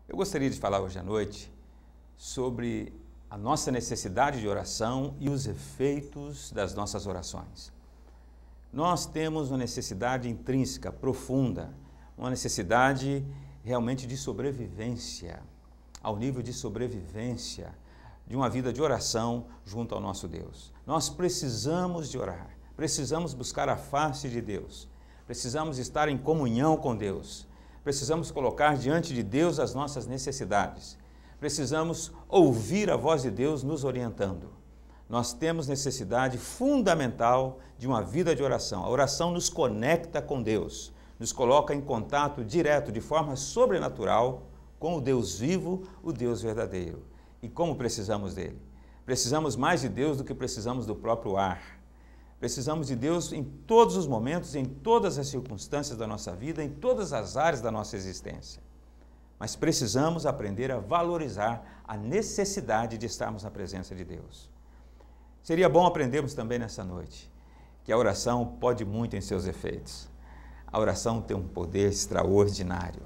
Eu gostaria de falar hoje à noite sobre a nossa necessidade de oração e os efeitos das nossas orações. Nós temos uma necessidade intrínseca, profunda, uma necessidade realmente de sobrevivência, ao nível de sobrevivência de uma vida de oração junto ao nosso Deus. Nós precisamos de orar, precisamos buscar a face de Deus, precisamos estar em comunhão com Deus, precisamos colocar diante de Deus as nossas necessidades, precisamos ouvir a voz de Deus nos orientando. Nós temos necessidade fundamental de uma vida de oração. A oração nos conecta com Deus, nos coloca em contato direto, de forma sobrenatural, com o Deus vivo, o Deus verdadeiro. E como precisamos dele? Precisamos mais de Deus do que precisamos do próprio ar. Precisamos de Deus em todos os momentos, em todas as circunstâncias da nossa vida, em todas as áreas da nossa existência. Mas precisamos aprender a valorizar a necessidade de estarmos na presença de Deus. Seria bom aprendermos também nessa noite que a oração pode muito em seus efeitos. A oração tem um poder extraordinário.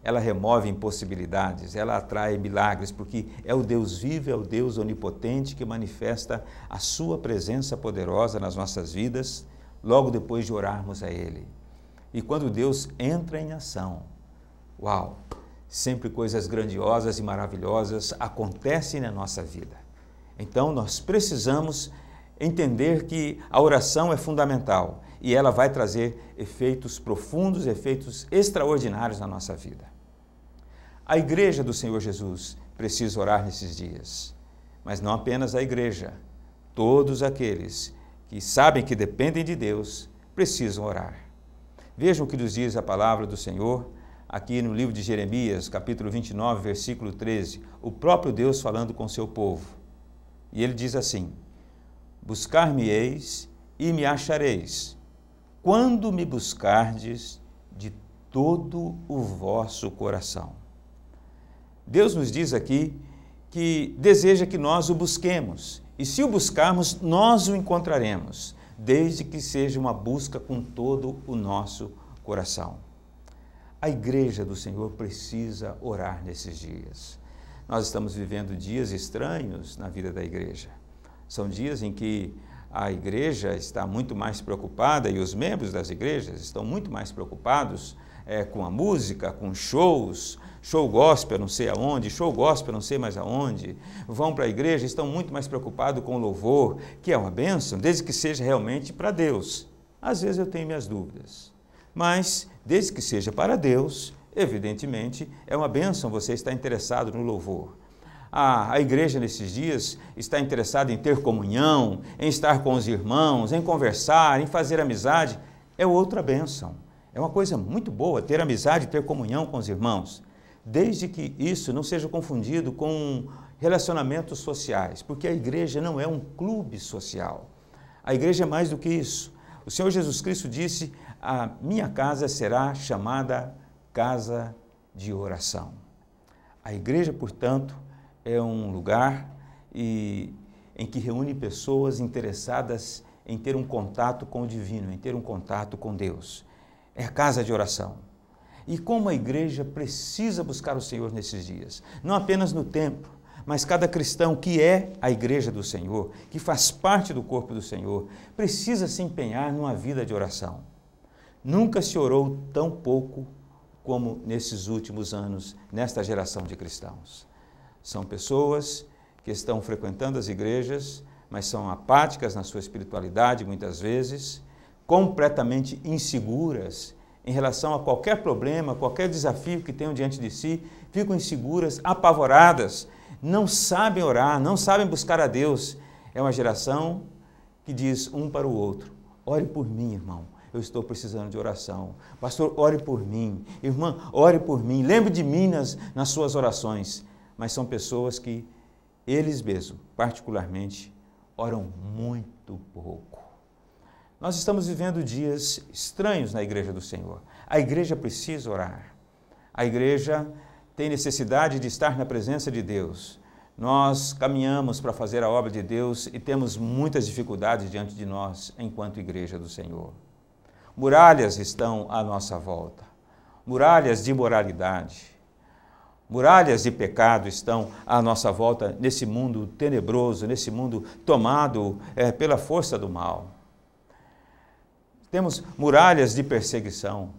Ela remove impossibilidades, ela atrai milagres, porque é o Deus vivo, é o Deus onipotente que manifesta a sua presença poderosa nas nossas vidas, logo depois de orarmos a Ele. E quando Deus entra em ação, uau! Sempre coisas grandiosas e maravilhosas acontecem na nossa vida. Então, nós precisamos entender que a oração é fundamental e ela vai trazer efeitos profundos, efeitos extraordinários na nossa vida. A igreja do Senhor Jesus precisa orar nesses dias, mas não apenas a igreja. Todos aqueles que sabem que dependem de Deus precisam orar. Vejam o que nos diz a palavra do Senhor aqui no livro de Jeremias, capítulo 29, versículo 13, o próprio Deus falando com seu povo. E ele diz assim: buscar-me-eis e me achareis, quando me buscardes de todo o vosso coração. Deus nos diz aqui que deseja que nós o busquemos, e se o buscarmos, nós o encontraremos, desde que seja uma busca com todo o nosso coração. A igreja do Senhor precisa orar nesses dias. Nós estamos vivendo dias estranhos na vida da igreja. São dias em que a igreja está muito mais preocupada e os membros das igrejas estão muito mais preocupados com a música, com shows, show gospel não sei aonde, show gospel não sei mais aonde. Vão para a igreja, estão muito mais preocupados com o louvor, que é uma bênção, desde que seja realmente para Deus. Às vezes eu tenho minhas dúvidas, mas desde que seja para Deus, evidentemente, é uma bênção você estar interessado no louvor. A igreja nesses dias está interessada em ter comunhão, em estar com os irmãos, em conversar, em fazer amizade. É outra bênção. É uma coisa muito boa ter amizade, ter comunhão com os irmãos, desde que isso não seja confundido com relacionamentos sociais, porque a igreja não é um clube social. A igreja é mais do que isso. O Senhor Jesus Cristo disse: a minha casa será chamada casa de oração. A igreja, portanto, é um lugar em que reúne pessoas interessadas em ter um contato com o divino, em ter um contato com Deus. É a casa de oração. E como a igreja precisa buscar o Senhor nesses dias, não apenas no templo, mas cada cristão que é a igreja do Senhor, que faz parte do corpo do Senhor, precisa se empenhar numa vida de oração. Nunca se orou tão pouco como nesses últimos anos, nesta geração de cristãos. São pessoas que estão frequentando as igrejas, mas são apáticas na sua espiritualidade, muitas vezes, completamente inseguras em relação a qualquer problema, qualquer desafio que tenham diante de si, ficam inseguras, apavoradas, não sabem orar, não sabem buscar a Deus. É uma geração que diz um para o outro: ore por mim, irmão, eu estou precisando de oração. Pastor, ore por mim. Irmã, ore por mim. Lembre de mim nas suas orações. Mas são pessoas que eles mesmos, particularmente, oram muito pouco. Nós estamos vivendo dias estranhos na igreja do Senhor. A igreja precisa orar. A igreja tem necessidade de estar na presença de Deus. Nós caminhamos para fazer a obra de Deus e temos muitas dificuldades diante de nós enquanto igreja do Senhor. Muralhas estão à nossa volta, muralhas de imoralidade, Muralhas de pecado estão à nossa volta nesse mundo tenebroso, nesse mundo tomado pela força do mal. Temos muralhas de perseguição.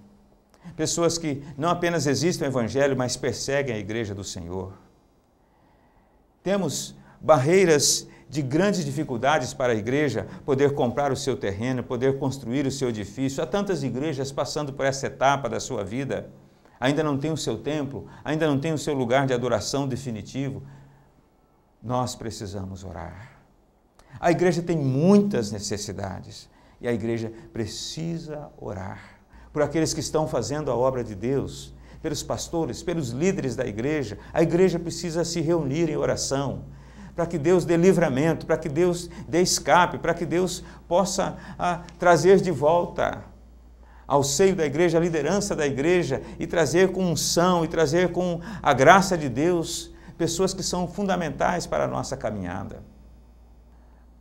Pessoas que não apenas resistem ao Evangelho, mas perseguem a igreja do Senhor. Temos barreiras de grandes dificuldades para a igreja poder comprar o seu terreno, poder construir o seu edifício. Há tantas igrejas passando por essa etapa da sua vida. Ainda não tem o seu templo, ainda não tem o seu lugar de adoração definitivo. Nós precisamos orar. A igreja tem muitas necessidades e a igreja precisa orar por aqueles que estão fazendo a obra de Deus, pelos pastores, pelos líderes da igreja. A igreja precisa se reunir em oração para que Deus dê livramento, para que Deus dê escape, para que Deus possa trazer de volta ao seio da igreja, a liderança da igreja, e trazer com unção, e trazer com a graça de Deus, pessoas que são fundamentais para a nossa caminhada.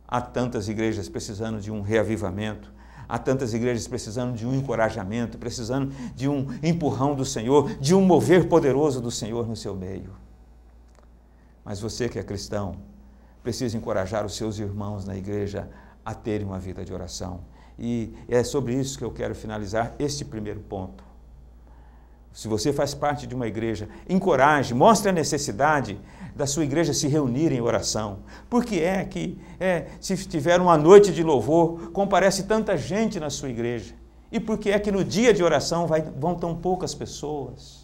Há tantas igrejas precisando de um reavivamento, há tantas igrejas precisando de um encorajamento, precisando de um empurrão do Senhor, de um mover poderoso do Senhor no seu meio. Mas você que é cristão, precisa encorajar os seus irmãos na igreja a terem uma vida de oração. E é sobre isso que eu quero finalizar este primeiro ponto. Se você faz parte de uma igreja, encoraje, mostre a necessidade da sua igreja se reunir em oração. Por que é que, se tiver uma noite de louvor, comparece tanta gente na sua igreja? E por que é que no dia de oração vão tão poucas pessoas?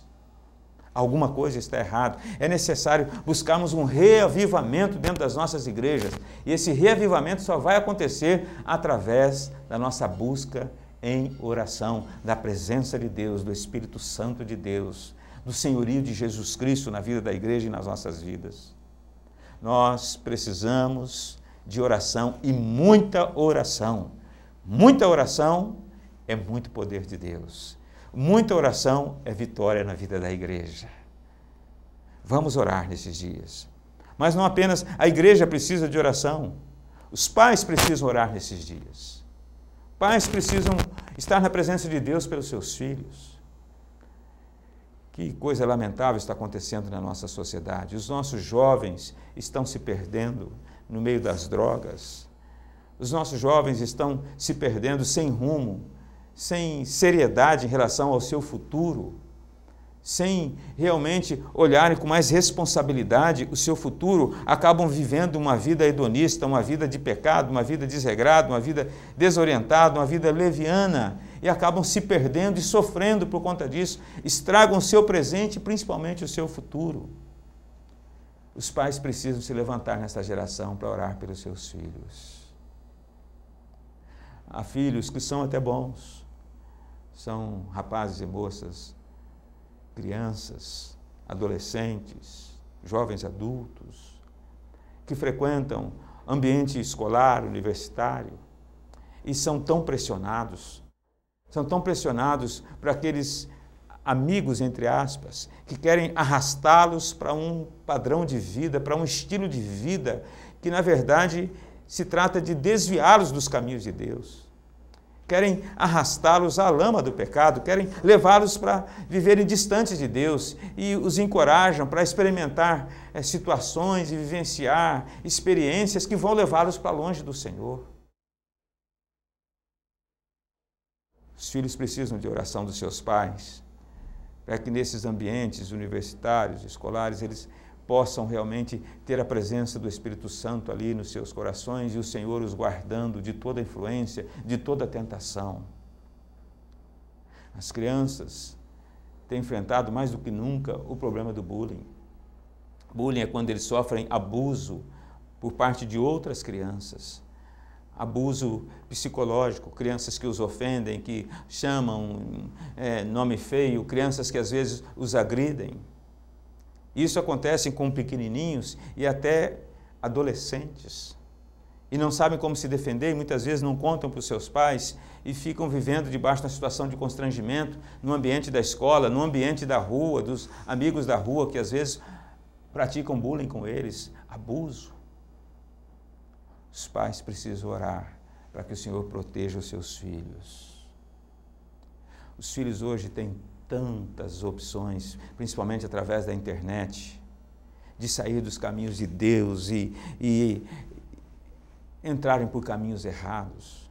Alguma coisa está errada. É necessário buscarmos um reavivamento dentro das nossas igrejas. E esse reavivamento só vai acontecer através da nossa busca em oração, da presença de Deus, do Espírito Santo de Deus, do senhorio de Jesus Cristo na vida da igreja e nas nossas vidas. Nós precisamos de oração e muita oração. Muita oração é muito poder de Deus. Muita oração é vitória na vida da igreja. Vamos orar nesses dias. Mas não apenas a igreja precisa de oração. Os pais precisam orar nesses dias. Pais precisam estar na presença de Deus pelos seus filhos. Que coisa lamentável está acontecendo na nossa sociedade. Os nossos jovens estão se perdendo no meio das drogas. Os nossos jovens estão se perdendo sem rumo, sem seriedade em relação ao seu futuro, sem realmente olharem com mais responsabilidade o seu futuro, acabam vivendo uma vida hedonista, uma vida de pecado, uma vida desregrada, uma vida desorientada, uma vida leviana, e acabam se perdendo e sofrendo por conta disso, estragam o seu presente e principalmente o seu futuro. Os pais precisam se levantar nesta geração para orar pelos seus filhos. Há filhos que são até bons, são rapazes e moças, crianças, adolescentes, jovens adultos, que frequentam ambiente escolar, universitário, e são tão pressionados para aqueles amigos, entre aspas, que querem arrastá-los para um padrão de vida, para um estilo de vida, que na verdade se trata de desviá-los dos caminhos de Deus. Querem arrastá-los à lama do pecado, querem levá-los para viverem distantes de Deus e os encorajam para experimentar situações e vivenciar experiências que vão levá-los para longe do Senhor. Os filhos precisam de oração dos seus pais, para que nesses ambientes universitários, escolares, eles possam realmente ter a presença do Espírito Santo ali nos seus corações e o Senhor os guardando de toda influência, de toda tentação. As crianças têm enfrentado mais do que nunca o problema do bullying. Bullying é quando eles sofrem abuso por parte de outras crianças. Abuso psicológico, crianças que os ofendem, que chamam nome feio, crianças que às vezes os agridem. Isso acontece com pequenininhos e até adolescentes. E não sabem como se defender e muitas vezes não contam para os seus pais e ficam vivendo debaixo de uma situação de constrangimento no ambiente da escola, no ambiente da rua, dos amigos da rua que às vezes praticam bullying com eles, abuso. Os pais precisam orar para que o Senhor proteja os seus filhos. Os filhos hoje têm tantas opções, principalmente através da internet, de sair dos caminhos de Deus e entrarem por caminhos errados.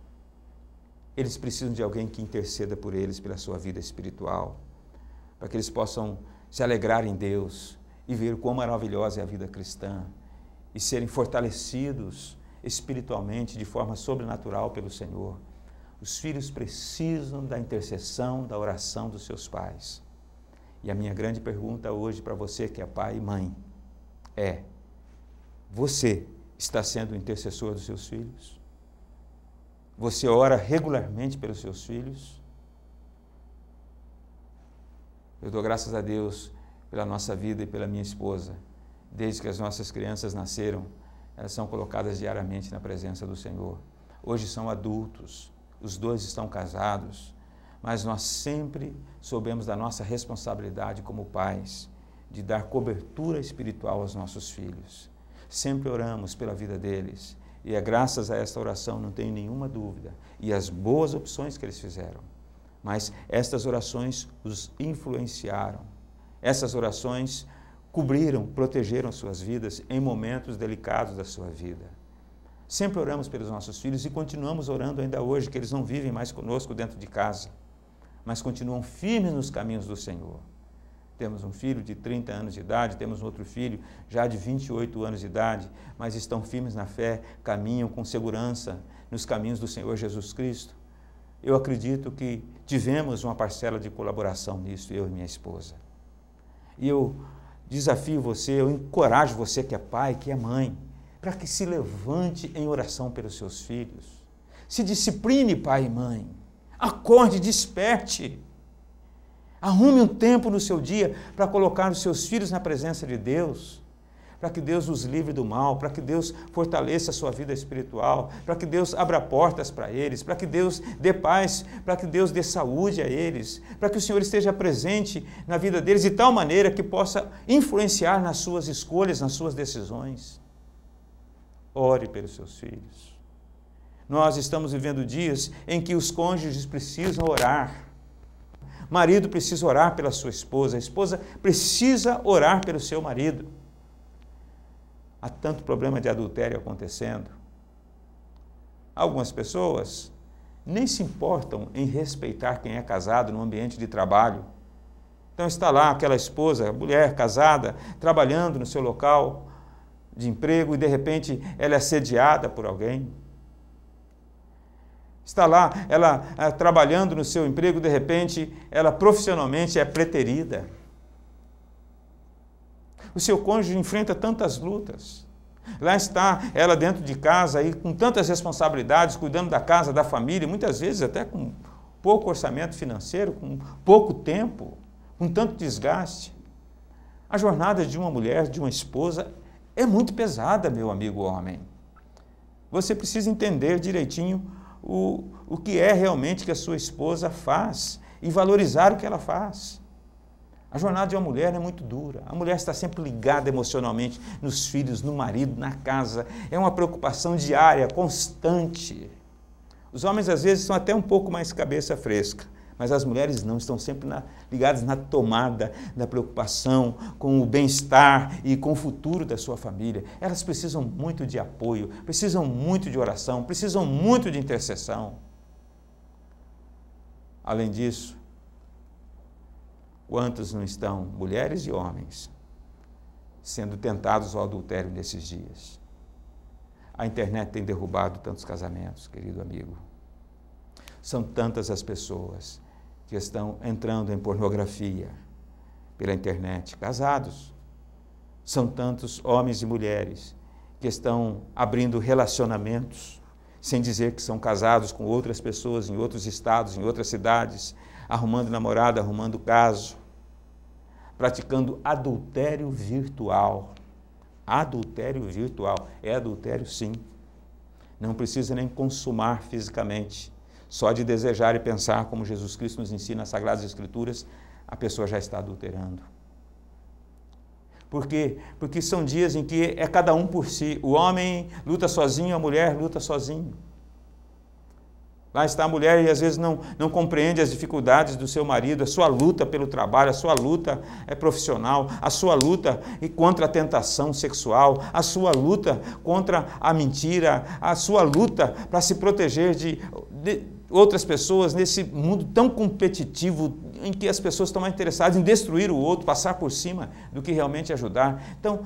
Eles precisam de alguém que interceda por eles, pela sua vida espiritual, para que eles possam se alegrar em Deus e ver quão maravilhosa é a vida cristã e serem fortalecidos espiritualmente de forma sobrenatural pelo Senhor. Os filhos precisam da intercessão, da oração dos seus pais. E a minha grande pergunta hoje para você que é pai e mãe é: você está sendo o intercessor dos seus filhos? Você ora regularmente pelos seus filhos? Eu dou graças a Deus pela nossa vida e pela minha esposa. Desde que as nossas crianças nasceram, elas são colocadas diariamente na presença do Senhor. Hoje são adultos, os dois estão casados, mas nós sempre soubemos da nossa responsabilidade como pais, de dar cobertura espiritual aos nossos filhos. Sempre oramos pela vida deles, e é graças a esta oração, não tenho nenhuma dúvida, e as boas opções que eles fizeram. Mas estas orações os influenciaram. Essas orações cobriram, protegeram suas vidas em momentos delicados da sua vida. Sempre oramos pelos nossos filhos e continuamos orando ainda hoje, que eles não vivem mais conosco dentro de casa, mas continuam firmes nos caminhos do Senhor. Temos um filho de 30 anos de idade, temos um outro filho já de 28 anos de idade, mas estão firmes na fé, caminham com segurança nos caminhos do Senhor Jesus Cristo. Eu acredito que tivemos uma parcela de colaboração nisso, eu e minha esposa. E eu desafio você, eu encorajo você que é pai, que é mãe, para que se levante em oração pelos seus filhos. Se discipline, pai e mãe. Acorde, desperte. Arrume um tempo no seu dia para colocar os seus filhos na presença de Deus, para que Deus os livre do mal, para que Deus fortaleça a sua vida espiritual, para que Deus abra portas para eles, para que Deus dê paz, para que Deus dê saúde a eles, para que o Senhor esteja presente na vida deles de tal maneira que possa influenciar nas suas escolhas, nas suas decisões. Ore pelos seus filhos. Nós estamos vivendo dias em que os cônjuges precisam orar. Marido precisa orar pela sua esposa, a esposa precisa orar pelo seu marido. Há tanto problema de adultério acontecendo. Algumas pessoas nem se importam em respeitar quem é casado no ambiente de trabalho. Então está lá aquela esposa, mulher casada, trabalhando no seu local de emprego e de repente ela é assediada por alguém. Está lá, ela trabalhando no seu emprego, de repente, ela profissionalmente é preterida. O seu cônjuge enfrenta tantas lutas. Lá está ela dentro de casa, aí, com tantas responsabilidades, cuidando da casa, da família, muitas vezes até com pouco orçamento financeiro, com pouco tempo, com tanto desgaste. A jornada de uma mulher, de uma esposa, é muito pesada, meu amigo homem. Você precisa entender direitinho o que é realmente que a sua esposa faz e valorizar o que ela faz. A jornada de uma mulher é muito dura. A mulher está sempre ligada emocionalmente nos filhos, no marido, na casa. É uma preocupação diária, constante. Os homens às vezes são até um pouco mais cabeça fresca, mas as mulheres não, estão sempre ligadas na tomada, na preocupação com o bem-estar e com o futuro da sua família. Elas precisam muito de apoio, precisam muito de oração, precisam muito de intercessão. Além disso, quantos não estão, mulheres e homens, sendo tentados ao adultério nesses dias? A internet tem derrubado tantos casamentos, querido amigo. São tantas as pessoas que estão entrando em pornografia pela internet, casados. São tantos homens e mulheres que estão abrindo relacionamentos, sem dizer que são casados com outras pessoas em outros estados, em outras cidades, arrumando namorada, arrumando caso, praticando adultério virtual. Adultério virtual. É adultério, sim. Não precisa nem consumar fisicamente. Só de desejar e pensar, como Jesus Cristo nos ensina nas Sagradas Escrituras, a pessoa já está adulterando. Por quê? Porque são dias em que é cada um por si. O homem luta sozinho, a mulher luta sozinho. Lá está a mulher e às vezes não compreende as dificuldades do seu marido, a sua luta pelo trabalho, a sua luta profissional, a sua luta contra a tentação sexual, a sua luta contra a mentira, a sua luta para se proteger de outras pessoas nesse mundo tão competitivo em que as pessoas estão mais interessadas em destruir o outro, passar por cima do que realmente ajudar. Então,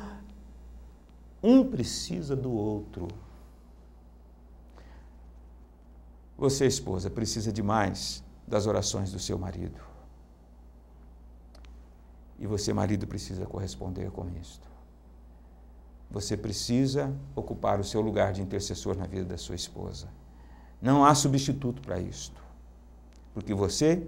um precisa do outro. Você, esposa, precisa demais das orações do seu marido. E você, marido, precisa corresponder com isto. Você precisa ocupar o seu lugar de intercessor na vida da sua esposa. Não há substituto para isto. Porque você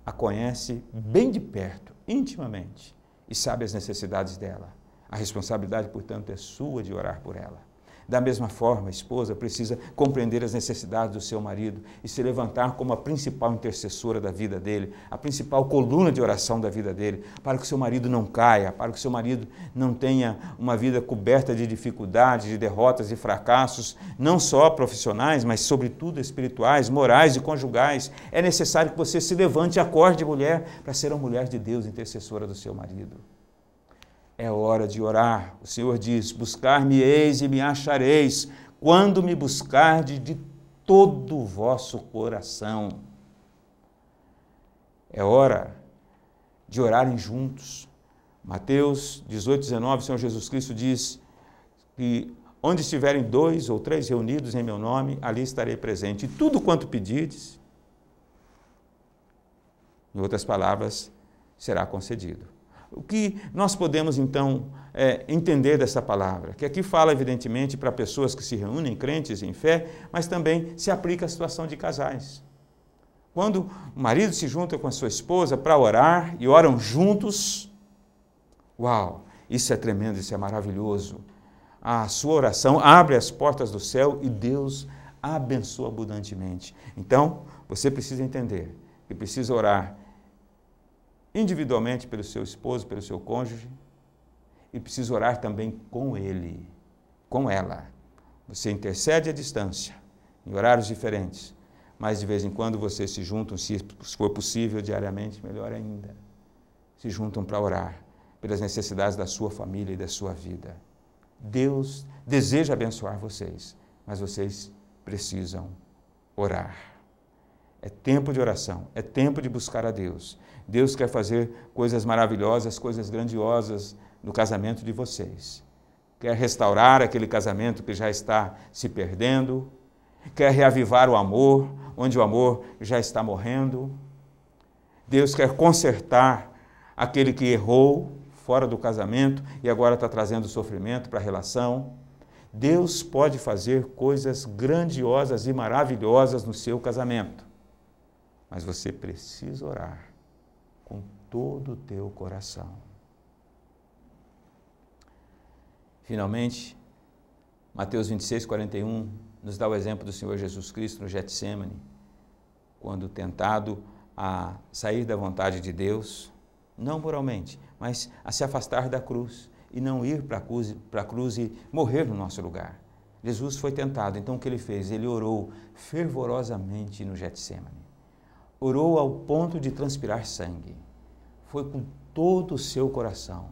a conhece bem de perto, intimamente, e sabe as necessidades dela. A responsabilidade, portanto, é sua de orar por ela. Da mesma forma, a esposa precisa compreender as necessidades do seu marido e se levantar como a principal intercessora da vida dele, a principal coluna de oração da vida dele, para que o seu marido não caia, para que o seu marido não tenha uma vida coberta de dificuldades, de derrotas e fracassos, não só profissionais, mas sobretudo espirituais, morais e conjugais. É necessário que você se levante e acorde, mulher, para ser uma mulher de Deus, intercessora do seu marido. É hora de orar. O Senhor diz, buscar-me-eis e me achareis, quando me buscardes de todo o vosso coração. É hora de orarem juntos. Mateus 18, 19, o Senhor Jesus Cristo diz que onde estiverem 2 ou 3 reunidos em meu nome, ali estarei presente. E tudo quanto pedirdes, em outras palavras, será concedido. O que nós podemos, então, entender dessa palavra? Que aqui fala, evidentemente, para pessoas que se reúnem, crentes em fé, mas também se aplica à situação de casais. Quando o marido se junta com a sua esposa para orar e oram juntos, uau, isso é tremendo, isso é maravilhoso. A sua oração abre as portas do céu e Deus a abençoa abundantemente. Então, você precisa entender que precisa orar individualmente pelo seu esposo, pelo seu cônjuge, e precisa orar também com ele, com ela. Você intercede à distância, em horários diferentes, mas de vez em quando vocês se juntam, se for possível, diariamente, melhor ainda. Se juntam para orar pelas necessidades da sua família e da sua vida. Deus deseja abençoar vocês, mas vocês precisam orar. É tempo de oração, é tempo de buscar a Deus. Deus quer fazer coisas maravilhosas, coisas grandiosas no casamento de vocês. Quer restaurar aquele casamento que já está se perdendo, quer reavivar o amor, onde o amor já está morrendo. Deus quer consertar aquele que errou fora do casamento e agora está trazendo sofrimento para a relação. Deus pode fazer coisas grandiosas e maravilhosas no seu casamento. Mas você precisa orar com todo o teu coração. Finalmente, Mateus 26, 41 nos dá o exemplo do Senhor Jesus Cristo no Getsêmani, quando tentado a sair da vontade de Deus, não moralmente, mas a se afastar da cruz e não ir para a cruz e morrer no nosso lugar. Jesus foi tentado, então o que ele fez? Ele orou fervorosamente no Getsêmani. Orou ao ponto de transpirar sangue. Foi com todo o seu coração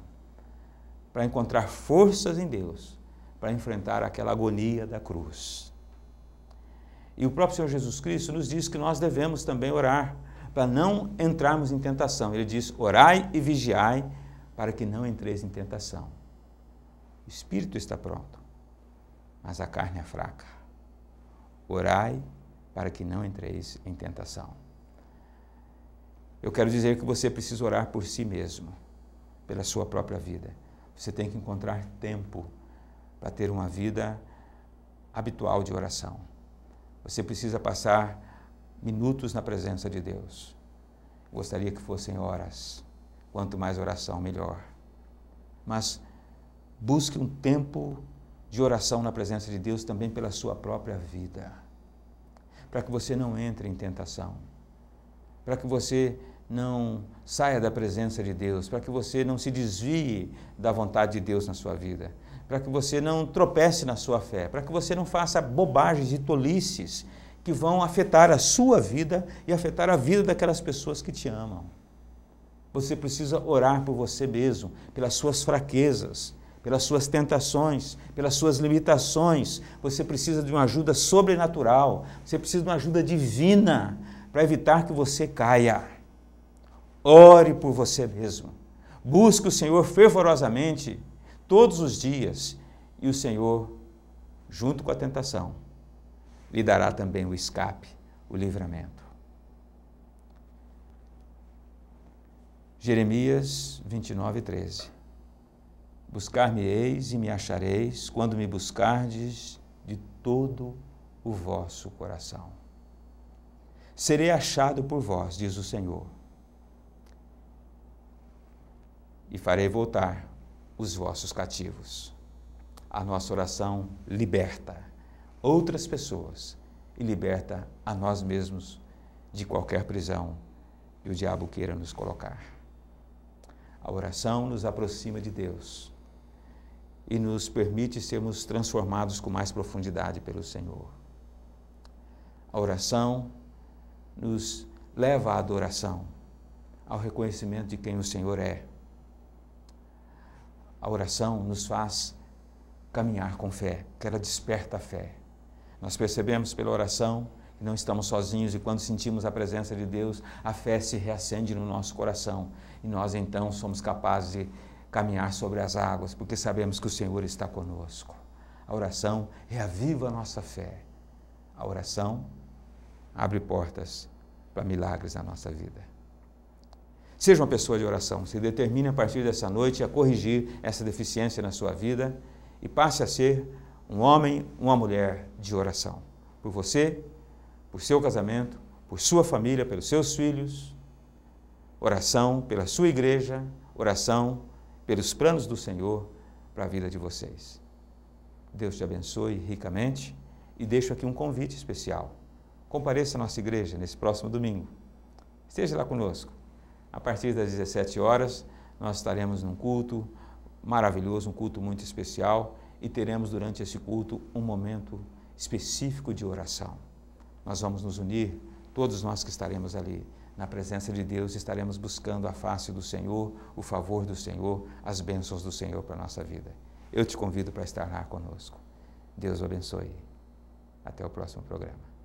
para encontrar forças em Deus, para enfrentar aquela agonia da cruz. E o próprio Senhor Jesus Cristo nos diz que nós devemos também orar, para não entrarmos em tentação. Ele diz, orai e vigiai, para que não entreis em tentação. O espírito está pronto, mas a carne é fraca. Orai para que não entreis em tentação. Eu quero dizer que você precisa orar por si mesmo, pela sua própria vida. Você tem que encontrar tempo para ter uma vida habitual de oração. Você precisa passar minutos na presença de Deus. Gostaria que fossem horas. Quanto mais oração, melhor. Mas busque um tempo de oração na presença de Deus também pela sua própria vida. Para que você não entre em tentação. Para que você não saia da presença de Deus, para que você não se desvie da vontade de Deus na sua vida, para que você não tropece na sua fé, para que você não faça bobagens e tolices que vão afetar a sua vida e afetar a vida daquelas pessoas que te amam. Você precisa orar por você mesmo, pelas suas fraquezas, pelas suas tentações, pelas suas limitações. Você precisa de uma ajuda sobrenatural, você precisa de uma ajuda divina para evitar que você caia. Ore por você mesmo. Busque o Senhor fervorosamente todos os dias e o Senhor, junto com a tentação, lhe dará também o escape, o livramento. Jeremias 29:13. Buscar-me-eis e me achareis, quando me buscardes de todo o vosso coração. Serei achado por vós, diz o Senhor, e farei voltar os vossos cativos. A nossa oração liberta outras pessoas e liberta a nós mesmos de qualquer prisão que o diabo queira nos colocar. A oração nos aproxima de Deus e nos permite sermos transformados com mais profundidade pelo Senhor. A oração nos leva à adoração, ao reconhecimento de quem o Senhor é. A oração nos faz caminhar com fé, que ela desperta a fé. Nós percebemos pela oração que não estamos sozinhos e quando sentimos a presença de Deus, a fé se reacende no nosso coração e nós então somos capazes de caminhar sobre as águas, porque sabemos que o Senhor está conosco. A oração reaviva a nossa fé. A oração abre portas para milagres na nossa vida. Seja uma pessoa de oração, se determine a partir dessa noite a corrigir essa deficiência na sua vida e passe a ser um homem, uma mulher de oração. Por você, por seu casamento, por sua família, pelos seus filhos. Oração pela sua igreja, oração pelos planos do Senhor para a vida de vocês. Deus te abençoe ricamente e deixo aqui um convite especial. Compareça à nossa igreja nesse próximo domingo. Esteja lá conosco. A partir das 17 horas, nós estaremos num culto maravilhoso, um culto muito especial e teremos durante esse culto um momento específico de oração. Nós vamos nos unir, todos nós que estaremos ali, na presença de Deus, estaremos buscando a face do Senhor, o favor do Senhor, as bênçãos do Senhor para a nossa vida. Eu te convido para estar lá conosco. Deus o abençoe. Até o próximo programa.